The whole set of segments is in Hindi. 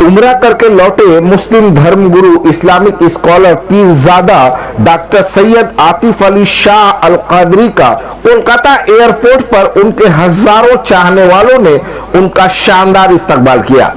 उम्रा करके लौटे मुस्लिम धर्मगुरु Islamic scholar Peerzada doctor Syed Atif Ali Shah Al Qadri का कोलकाता एयरपोर्ट पर उनके हजारों चाहने वालों ने उनका शानदार इस्तकबाल किया।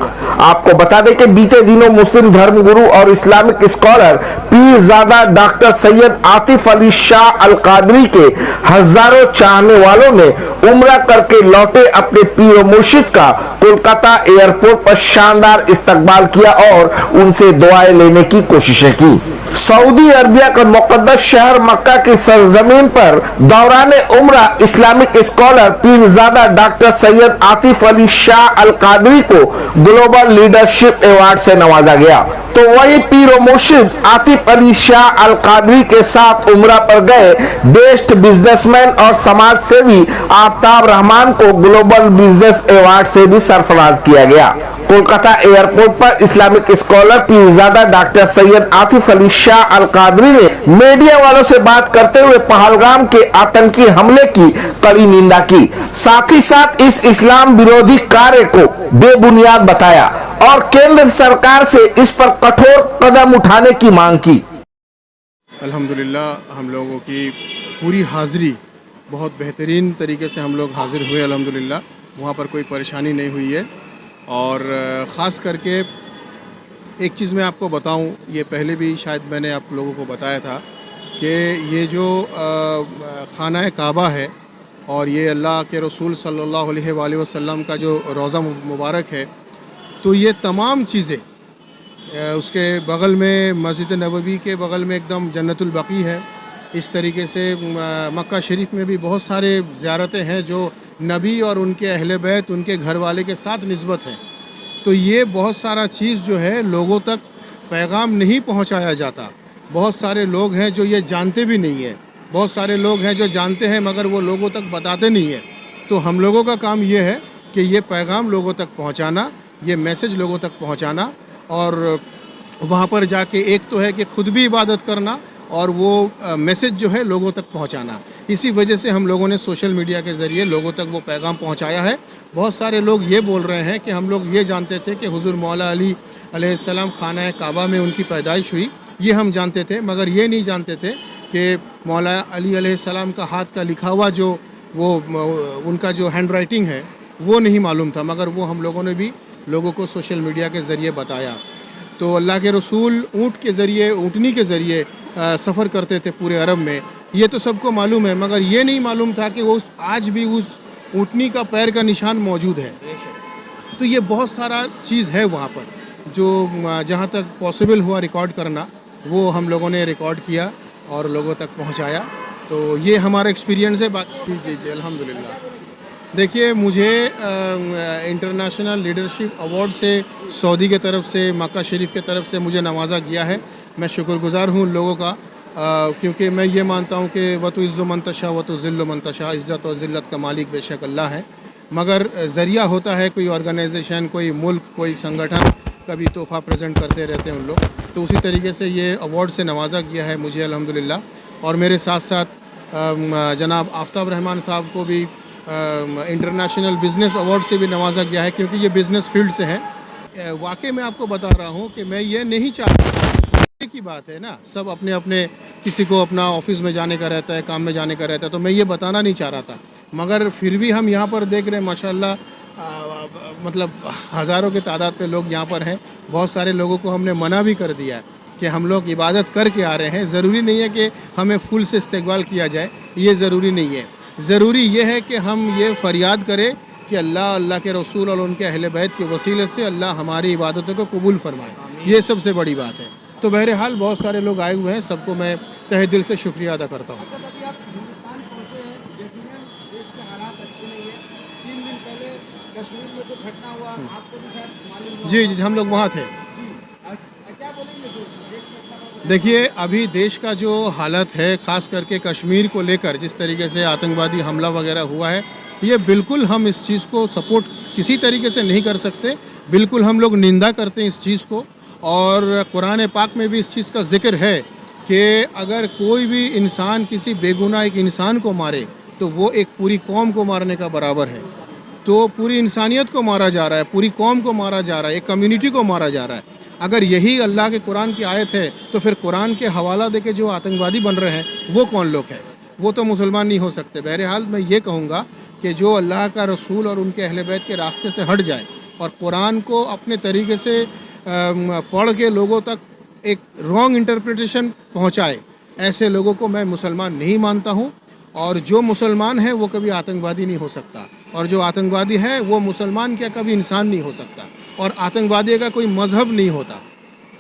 आपको बता दें कि बीते दिनों मुस्लिम धर्मगुरु और Islamic scholar Peerzada doctor Syed Atif Ali Shah Al Qadri के हजारों चाहने वालों ने उम्रा करके लौटे अपने पीर मुर्शिद का कोलकाता एयरपोर्ट पर शानदार इस्तकबाल किया और उनसे दुआएं लेने की कोशिशें की। सऊदी अरबिया का मुकद्दस शहर मक्का की सरजमीन पर दौरान उम्रा Islamic scholar Peerzada doctor Syed Atif Ali Shah Al Qadri को ग्लोबल लीडरशिप अवार्ड से नवाजा गया। तो वही पीर मुर्शिद आतिफ अली शाह अल कादरी के साथ उम्रा पर गए बेस्ट बिजनेसमैन और समाज सेवी आफ्ताब रहमान को ग्लोबल बिजनेस अवार्ड से भी सरफराज किया गया। कोलकाता एयरपोर्ट पर Islamic scholar Peerzada doctor Syed Atif Ali Shah Al Qadri ने मीडिया वालों से बात करते हुए पहलगाम के आतंकी हमले की कड़ी निंदा की। साथ ही साथ इस इस्लाम विरोधी कार्य को बेबुनियाद बताया और केंद्र सरकार से इस पर कठोर कदम उठाने की मांग की। अल्हम्दुलिल्लाह हम लोगों की पूरी हाज़िरी बहुत बेहतरीन तरीके से हम लोग हाज़िर हुए अल्हम्दुलिल्लाह, वहाँ पर कोई परेशानी नहीं हुई है। और ख़ास करके एक चीज़ मैं आपको बताऊं, ये पहले भी शायद मैंने आप लोगों को बताया था कि ये जो खाना काबा है और ये अल्लाह के रसूल सल्लल्लाहु अलैहि वसल्लम का जो रोज़ा मुबारक है, तो ये तमाम चीज़ें उसके बग़ल में मस्जिद नबवी के बग़ल में एकदम जन्नतुल बकी है। इस तरीके से मक्का शरीफ में भी बहुत सारे ज़ियारतें हैं जो नबी और उनके अहले बैत उनके घर वाले के साथ निस्बत है। तो ये बहुत सारा चीज़ जो है लोगों तक पैगाम नहीं पहुंचाया जाता। बहुत सारे लोग हैं जो ये जानते भी नहीं है, बहुत सारे लोग हैं जो जानते हैं मगर वो लोगों तक बताते नहीं है। तो हम लोगों का काम ये है कि ये पैगाम लोगों तक पहुंचाना, ये मैसेज लोगों तक पहुंचाना और वहाँ पर जाके एक तो है कि ख़ुद भी इबादत करना और वो मैसेज जो है लोगों तक पहुंचाना। इसी वजह से हम लोगों ने सोशल मीडिया के ज़रिए लोगों तक वो पैगाम पहुंचाया है। बहुत सारे लोग ये बोल रहे हैं कि हम लोग ये जानते थे कि हुज़ूर मौला अली अलैहिस्सलाम खाना काबा में उनकी पैदाइश हुई, ये हम जानते थे, मगर ये नहीं जानते थे कि मौला अली अलैहिस्सलाम का हाथ का लिखा हुआ जो वो उनका जो हैंड राइटिंग है वो नहीं मालूम था, मगर वो हम लोगों ने भी लोगों को सोशल मीडिया के ज़रिए बताया। तो अल्लाह के रसूल ऊँट के ज़रिए, ऊँटनी के ज़रिए सफ़र करते थे पूरे अरब में, ये तो सबको मालूम है, मगर ये नहीं मालूम था कि वो आज भी उस ऊँटनी का पैर का निशान मौजूद है। तो ये बहुत सारा चीज़ है वहाँ पर जो जहाँ तक पॉसिबल हुआ रिकॉर्ड करना, वो हम लोगों ने रिकॉर्ड किया और लोगों तक पहुँचाया। तो ये हमारा एक्सपीरियंस है। बाकी जी अल्हम्दुलिल्लाह। देखिए, मुझे इंटरनेशनल लीडरशिप अवार्ड से सऊदी के तरफ से, मक्का शरीफ के तरफ से मुझे नवाजा गया है। मैं शुक्रगुज़ार हूँ उन लोगों का, क्योंकि मैं ये मानता हूँ कि वतु इज़्ज़ु मंतशा वतु ज़िल्लु मंतशा, इज़्ज़त और ज़िल्लत का मालिक बेशक अल्लाह है, मगर ज़रिया होता है कोई ऑर्गेनाइजेशन, कोई मुल्क, कोई संगठन, कभी तोहफ़ा प्रेजेंट करते रहते हैं उन लोग। तो उसी तरीके से ये अवार्ड से नवाजा गया है मुझे अल्हम्दुलिल्लाह। और मेरे साथ साथ जनाब आफ्ताब रहमान साहब को भी इंटरनेशनल बिज़नेस अवार्ड से भी नवाजा गया है, क्योंकि ये बिज़नेस फील्ड से है। वाकई मैं आपको बता रहा हूँ कि मैं ये नहीं चाहता, की बात है ना, सब अपने अपने, किसी को अपना ऑफिस में जाने का रहता है, काम में जाने का रहता है, तो मैं ये बताना नहीं चाह रहा था, मगर फिर भी हम यहाँ पर देख रहे हैं माशाल्लाह, मतलब हज़ारों के तादाद पे लोग यहाँ पर हैं। बहुत सारे लोगों को हमने मना भी कर दिया है कि हम लोग इबादत करके आ रहे हैं, ज़रूरी नहीं है कि हमें फुल से इस्तकबाल किया जाए, ये ज़रूरी नहीं है। ज़रूरी ये है कि हम ये फ़रियाद करें कि अल्लाह, अल्लाह के रसूल और उनके अहले बैत के वसीले से अल्लाह हमारी इबादतों को कबूल फरमाए, ये सबसे बड़ी बात है। तो बहरहाल बहुत सारे लोग आए हुए हैं, सबको मैं तहे दिल से शुक्रिया अदा करता हूँ। अभी आप हिंदुस्तान पहुँचे हैं, यकीनन देश के हालात अच्छे नहीं है। 3 दिन पहले कश्मीर में जो घटना हुआ, आपको भी शायद मालूम हुआ। जी, हम लोग वहाँ थे। जी, क्या बोलेंगे जो देश में इतना? देखिए, अभी देश का जो हालत है, ख़ास करके कश्मीर को लेकर जिस तरीके से आतंकवादी हमला वगैरह हुआ है, ये बिल्कुल हम इस चीज़ को सपोर्ट किसी तरीके से नहीं कर सकते। बिल्कुल हम लोग निंदा करते हैं इस चीज़ को, और कुरान पाक में भी इस चीज़ का ज़िक्र है कि अगर कोई भी इंसान किसी बेगुनाह एक इंसान को मारे तो वो एक पूरी कौम को मारने का बराबर है। तो पूरी इंसानियत को मारा जा रहा है, पूरी कौम को मारा जा रहा है, एक कम्युनिटी को मारा जा रहा है। अगर यही अल्लाह के कुरान की आयत है तो फिर कुरान के हवाला दे के जो आतंकवादी बन रहे हैं वो कौन लोग हैं? वो तो मुसलमान नहीं हो सकते। बहरहाल मैं ये कहूँगा कि जो अल्लाह का रसूल और उनके अहले बैत के रास्ते से हट जाए और कुरान को अपने तरीके से पढ़ के लोगों तक एक रॉन्ग इंटरप्रिटेशन पहुँचाए, ऐसे लोगों को मैं मुसलमान नहीं मानता हूँ। और जो मुसलमान है वो कभी आतंकवादी नहीं हो सकता, और जो आतंकवादी है वो मुसलमान क्या कभी इंसान नहीं हो सकता, और आतंकवादी का कोई मज़हब नहीं होता।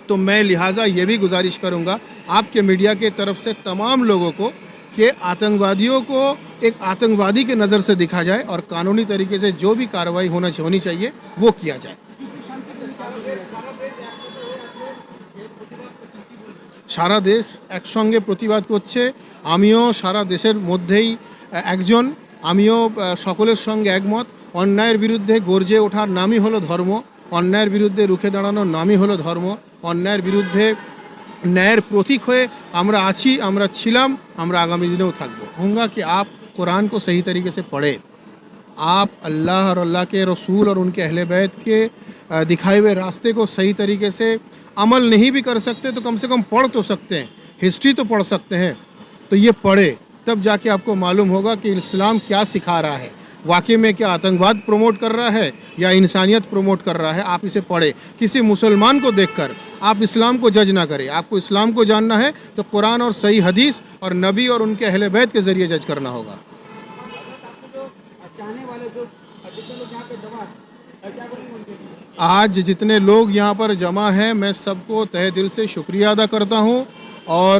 तो मैं लिहाजा ये भी गुजारिश करूँगा आपके मीडिया के तरफ से तमाम लोगों को कि आतंकवादियों को एक आतंकवादी के नज़र से देखा जाए और कानूनी तरीके से जो भी कार्रवाई होनी चाहिए वो किया जाए। সারা দেশ একসঙ্গে প্রতিবাদ করছে। আমিও সারা দেশের মধ্যেই একজন, আমিও সকলের সঙ্গে একমত। অন্যায়ের বিরুদ্ধে গর্জে ওঠার নামই হলো ধর্ম, অন্যায়ের বিরুদ্ধে রুখে দাঁড়ানোর নামই হলো ধর্ম। অন্যায়ের বিরুদ্ধে न्यायर प्रतीक हुए আমরা আছি, আমরা ছিলাম, আমরা आगामी दिनों থাকবো। होगा कि आप कुरान को सही तरीके से पढ़ें, आप अल्लाह और अल्लाह के रसूल और उनके अहले बैत के दिखाए हुए रास्ते को सही तरीके से अमल नहीं भी कर सकते तो कम से कम पढ़ तो सकते हैं, हिस्ट्री तो पढ़ सकते हैं। तो ये पढ़े, तब जाके आपको मालूम होगा कि इस्लाम क्या सिखा रहा है, वाकई में क्या आतंकवाद प्रमोट कर रहा है या इंसानियत प्रमोट कर रहा है। आप इसे पढ़े। किसी मुसलमान को देखकर आप इस्लाम को जज ना करें। आपको इस्लाम को जानना है तो कुरान और सही हदीस और नबी और उनके अहले बैत के ज़रिए जज करना होगा। चाहने वाले जो जितने लोग यहाँ पे जमा है, क्या बोलेंगे उनके लिए? आज जितने लोग यहाँ पर जमा हैं मैं सबको तहे दिल से शुक्रिया अदा करता हूँ, और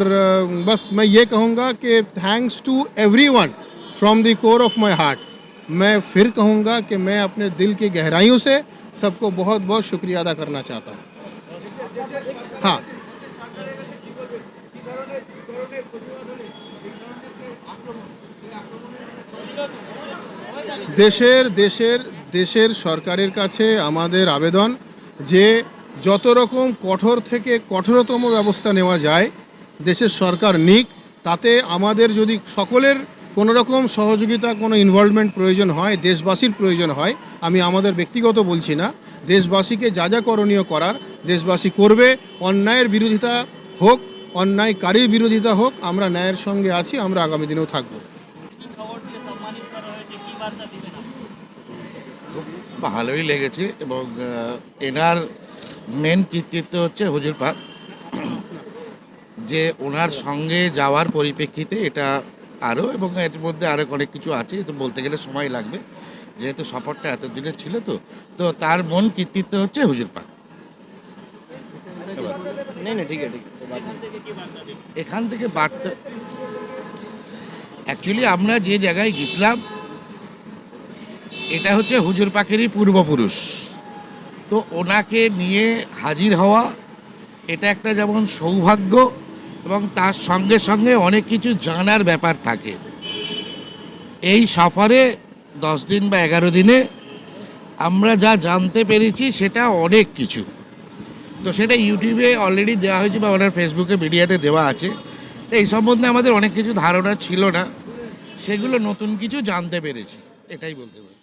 बस मैं ये कहूँगा कि thanks to everyone from the core of my heart. मैं फिर कहूँगा कि मैं अपने दिल की गहराइयों से सबको बहुत बहुत शुक्रिया अदा करना चाहता हूँ। हाँ, দেশের সরকারের কাছে আমাদের আবেদন যে যত রকম কঠোর থেকে কঠোরতম ব্যবস্থা নেওয়া যায় দেশের সরকার নিক। তাতে আমাদের যদি সকলের কোনো রকম সহযোগিতা, কোনো ইনভলভমেন্ট প্রয়োজন হয়, দেশবাসীর প্রয়োজন হয়, আমি আমাদের ব্যক্তিগত বলছি না, দেশবাসীকে যা যা করণীয় করার দেশবাসী করবে। অন্যায়ের বিরোধিতা হোক, অন্যায়কারীর বিরোধিতা হোক, আমরা ন্যায়ের সঙ্গে আছি, আমরা আগামী দিনেও থাকব। ভালোই লেগেছে এবং এনার মেন কৃতিত্ব হচ্ছে হুজুর পাক, যে ওনার সঙ্গে যাওয়ার পরিপ্রেক্ষিতে এটা আরও, এবং এর মধ্যে আরও অনেক কিছু আছে, তো বলতে গেলে সময় লাগবে যেহেতু সফরটা এতদিনের ছিল। তো তার মন কৃতিত্ব হচ্ছে হুজুর পাক। এখান থেকে বার্তা অ্যাকচুয়ালি আমরা যে জায়গায় গেছিলাম এটা হচ্ছে হুজুর পাকেরই পূর্বপুরুষ, তো ওনাকে নিয়ে হাজির হওয়া এটা একটা যেমন সৌভাগ্য, এবং তার সঙ্গে সঙ্গে অনেক কিছু জানার ব্যাপার থাকে। এই সফরে 10 দিন বা 11 দিনে আমরা যা জানতে পেরেছি সেটা অনেক কিছু। তো সেটা ইউটিউবে অলরেডি দেওয়া হয়েছে বা ওনার ফেসবুকে মিডিয়াতে দেওয়া আছে। তো এই সম্বন্ধে আমাদের অনেক কিছু ধারণা ছিল না, সেগুলো নতুন কিছু জানতে পেরেছি, এটাই বলতে পারি।